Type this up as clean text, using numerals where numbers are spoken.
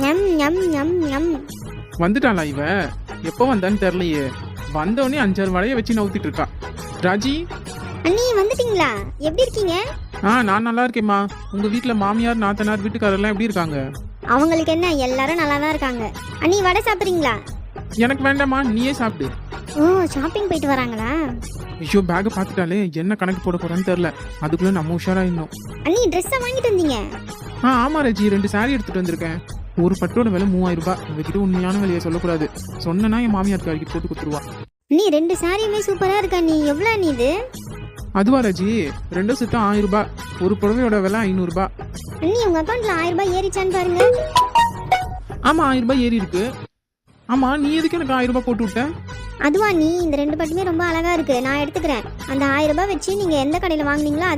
ஞம் ஞம் ஞம் ஞம். வந்துட்டாளா இவ? எப்போ வந்தான்னு தெரியலையே. வந்தோடனே 5-6 வளைய வச்சு நவுத்திட்டு இருக்கா. ராஜி, அண்ணி வந்துட்டீங்களா? எப்படி இருக்கீங்க? நான் நல்லா இருக்கேம்மா. உங்க வீட்டுல மாமியார், நாத்தனார், வீட்டுக்காரெல்லாம் எப்படி இருக்காங்க? அவங்களுக்கு என்ன, எல்லாரும் நல்லா தான் இருக்காங்க. அண்ணி வடை சாப்பிட்றீங்களா? எனக்கு வேண்டாம்மா, நீயே சாப்பிடு. ஓ, ஷாப்பிங் போயிட்டு வராங்களா? ஐயோ, பேக்கை பார்த்துட்டாலே என்ன கணக்கு போட போறான்னு தெரியல. அதுக்குள்ள நம்ம உஷாரா இன்னும். அண்ணி ட்ரெஸ்ஸை வாங்கிட்டு வந்தீங்க? ஆமா ராஜி, 2 சாரி எடுத்துட்டு வந்திருக்கேன். ஒரு பட்டோட விலை 3000 ரூபாய். உங்ககிட்ட உண்மையான விலையை சொல்லக்கூடாது. சொன்னா என் மாமியார் காரிக்கு போட்டு கொடுத்துருவா. அண்ணி 2 சாரியுமே சூப்பரா இருக்கா. நீ எவ்வளோ அண்ணி இது? அதுவா ராஜி, 2 சேர்த்து 1000 ரூபாய். ஒரு புடவையோட விலை 500 ரூபாய். அண்ணி உங்க அக்கௌண்ட்ல 1000 ரூபாய் ஏறிச்சான்னு பாருங்க. ஆமா, 1000 ரூபாய் ஏறி இருக்கு. ஆமா, நீ எதுக்கு எனக்கு 1000 ரூபாய் போட்டு விட்ட? அதுவா, நீ இந்த 2 பட்டுமே ரொம்ப அழகா இருக்கு, நான் எடுத்துக்கிறேன். அந்த 1000 ரூபாய் வச்சு நீங்க எந்த கடையில வாங்குனீங்களோ